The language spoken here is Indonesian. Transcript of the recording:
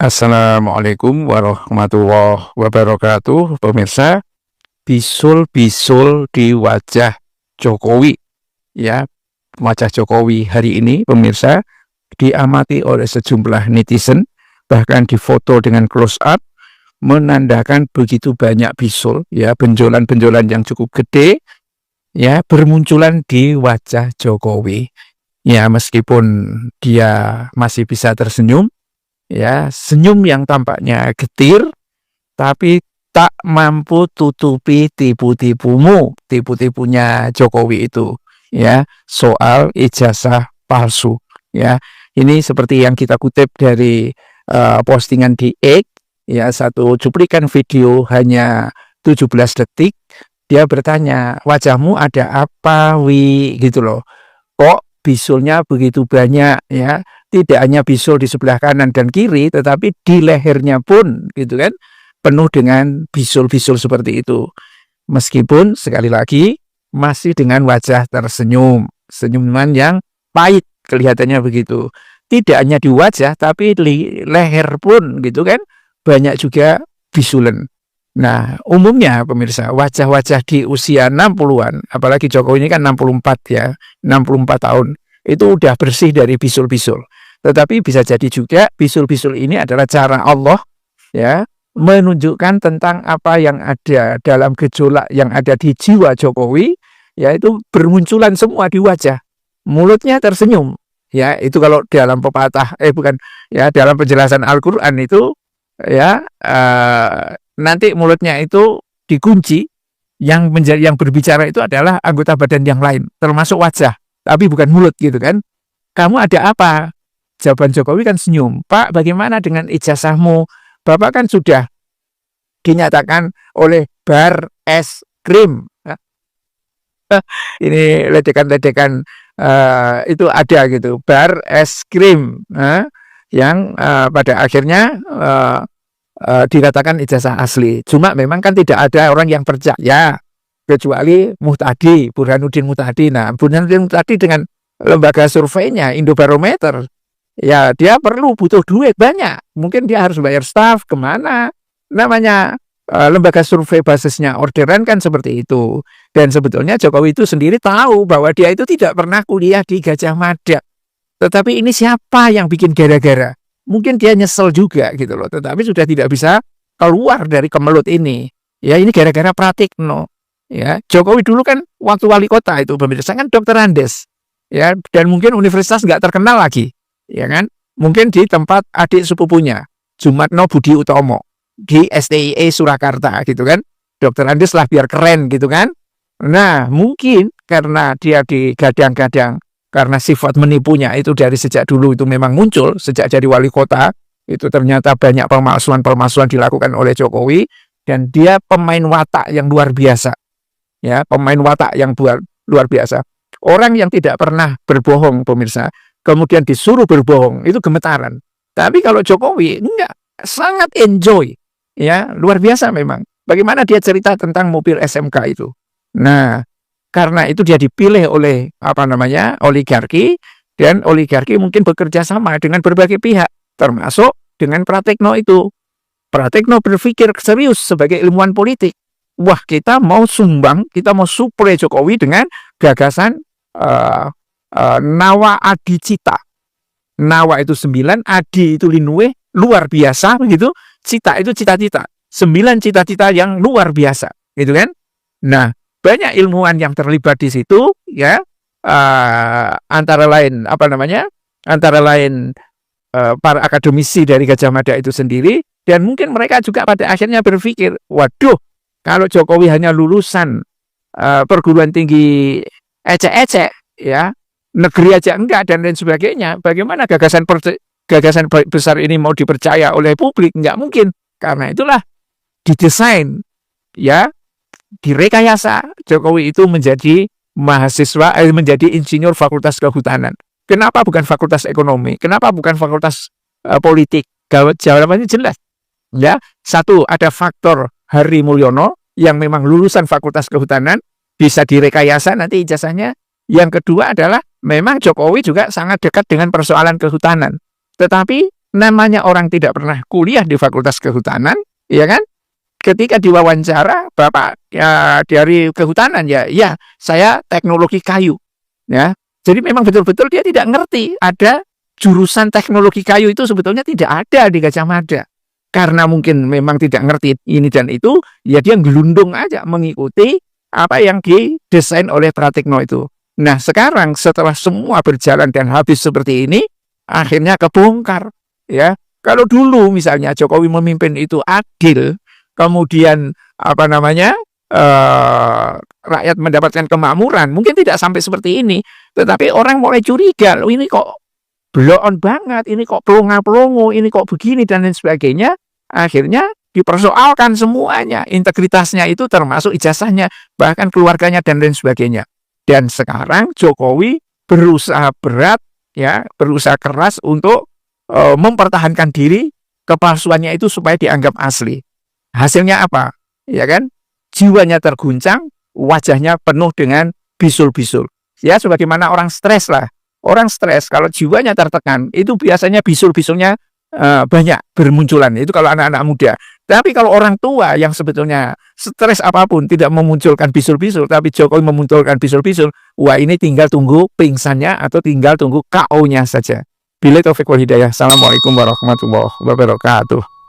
Assalamualaikum warahmatullahi wabarakatuh. Pemirsa, bisul-bisul di wajah Jokowi, ya, wajah Jokowi hari ini, pemirsa, diamati oleh sejumlah netizen, bahkan difoto dengan close up, menandakan begitu banyak bisul, ya, benjolan-benjolan yang cukup gede, ya, bermunculan di wajah Jokowi. Ya, meskipun dia masih bisa tersenyum, ya, senyum yang tampaknya getir, tapi tak mampu tutupi tipu-tipunya Jokowi itu, ya, soal ijazah palsu, ya. Ini seperti yang kita kutip dari postingan di X, ya, satu cuplikan video hanya 17 detik. Dia bertanya, wajahmu ada apa, Wi? Gitu loh. Kok bisulnya begitu banyak, ya? Tidak hanya bisul di sebelah kanan dan kiri, tetapi di lehernya pun, gitu kan, penuh dengan bisul-bisul seperti itu. Meskipun sekali lagi masih dengan wajah tersenyum, senyuman yang pahit kelihatannya begitu. Tidak hanya di wajah, tapi di leher pun, gitu kan, banyak juga bisulan. Nah, umumnya pemirsa, wajah-wajah di usia 60-an, apalagi Jokowi ini kan 64 ya, 64 tahun, itu udah bersih dari bisul-bisul. Tetapi bisa jadi juga bisul-bisul ini adalah cara Allah, ya, menunjukkan tentang apa yang ada dalam gejolak yang ada di jiwa Jokowi, yaitu bermunculan semua di wajah. Mulutnya tersenyum, ya, itu kalau dalam pepatah, bukan, ya, dalam penjelasan Al-Quran itu, ya, nanti mulutnya itu dikunci, yang berbicara itu adalah anggota badan yang lain, termasuk wajah, tapi bukan mulut, gitu kan. Kamu ada apa? Jawaban Jokowi kan senyum. Pak, bagaimana dengan ijazahmu? Bapak kan sudah dinyatakan oleh bar es krim. Ini ledekan-ledekan itu ada gitu. Bar es krim. Yang pada akhirnya dikatakan ijazah asli. Cuma memang kan tidak ada orang yang percaya. Kecuali Muhtadi, Burhanuddin Muhtadi. Nah, Burhanuddin Muhtadi dengan lembaga surveinya, Indobarometer, ya, dia butuh duit banyak. Mungkin dia harus bayar staf kemana. Namanya lembaga survei basisnya orderan kan seperti itu. Dan sebetulnya Jokowi itu sendiri tahu bahwa dia itu tidak pernah kuliah di Gajah Mada. Tetapi ini siapa yang bikin gara-gara? Mungkin dia nyesel juga gitu loh. Tetapi sudah tidak bisa keluar dari kemelut ini. Ya, ini gara-gara Pratikno. Ya, Jokowi dulu kan waktu wali kota itu pemirsa kan Dr. Andes. Ya, dan mungkin universitas nggak terkenal lagi. Ya kan, mungkin di tempat adik sepupunya Jumatno Budi Utomo di STIE Surakarta gitu kan, Dr. Andes lah biar keren gitu kan. Nah, mungkin karena dia digadang-gadang, karena sifat menipunya itu dari sejak dulu itu memang muncul, sejak jadi wali kota itu ternyata banyak pemalsuan dilakukan oleh Jokowi, dan dia pemain watak yang luar biasa, ya, pemain watak yang luar biasa. Orang yang tidak pernah berbohong pemirsa, kemudian disuruh berbohong, itu gemetaran. Tapi kalau Jokowi, enggak, sangat enjoy. Ya, luar biasa memang. Bagaimana dia cerita tentang mobil SMK itu. Nah, karena itu dia dipilih oleh, oligarki, dan oligarki mungkin bekerja sama dengan berbagai pihak, termasuk dengan Pratikno itu. Pratikno berpikir serius sebagai ilmuwan politik. Wah, kita mau sumbang, kita mau supre Jokowi dengan gagasan Nawa Adi Cita. Nawa itu 9, Adi itu Linue, luar biasa begitu. Cita itu cita-cita. 9 cita-cita yang luar biasa, gitu kan? Nah, banyak ilmuwan yang terlibat di situ, ya. Antara lain para akademisi dari Gajah Mada itu sendiri, dan mungkin mereka juga pada akhirnya berpikir, waduh, kalau Jokowi hanya lulusan perguruan tinggi ecek-ecek, ya, negeri aja enggak dan lain sebagainya, bagaimana gagasan besar ini mau dipercaya oleh publik? Enggak mungkin. Karena itulah didesain, ya, direkayasa Jokowi itu menjadi mahasiswa menjadi insinyur fakultas kehutanan. Kenapa bukan fakultas ekonomi? Kenapa bukan fakultas politik? Jawabannya jelas. Ya, satu, ada faktor Hari Mulyono yang memang lulusan fakultas kehutanan, bisa direkayasa nanti ijazahnya. Yang kedua adalah memang Jokowi juga sangat dekat dengan persoalan kehutanan. Tetapi namanya orang tidak pernah kuliah di fakultas kehutanan, ya kan? Ketika diwawancara Bapak ya dari kehutanan ya saya teknologi kayu, ya. Jadi memang betul-betul dia tidak ngerti ada jurusan teknologi kayu itu sebetulnya tidak ada di Gajah Mada. Karena mungkin memang tidak ngerti ini dan itu, ya dia gelundung aja mengikuti apa yang didesain oleh Pratikno itu. Nah sekarang setelah semua berjalan dan habis seperti ini, akhirnya kebongkar, ya. Kalau dulu misalnya Jokowi memimpin itu adil, kemudian rakyat mendapatkan kemakmuran, mungkin tidak sampai seperti ini. Tetapi orang mulai curiga, loh ini kok blow on banget, ini kok pelongo-pelongo, ini kok begini dan lain sebagainya. Akhirnya dipersoalkan semuanya, integritasnya itu termasuk ijazahnya, bahkan keluarganya dan lain sebagainya. Dan sekarang Jokowi berusaha berat, ya, berusaha keras untuk mempertahankan diri kepalsuannya itu supaya dianggap asli. Hasilnya apa? Ya kan? Jiwanya terguncang, wajahnya penuh dengan bisul-bisul. Ya, sebagaimana orang stres lah. Orang stres, kalau jiwanya tertekan, itu biasanya bisul-bisulnya banyak bermunculan. Itu kalau anak-anak muda. Tapi kalau orang tua yang sebetulnya stres apapun, tidak memunculkan bisul-bisul, tapi Jokowi memunculkan bisul-bisul, wah ini tinggal tunggu pingsannya atau tinggal tunggu KO-nya saja. Billahi taufiq wal hidayah. Assalamualaikum warahmatullahi wabarakatuh.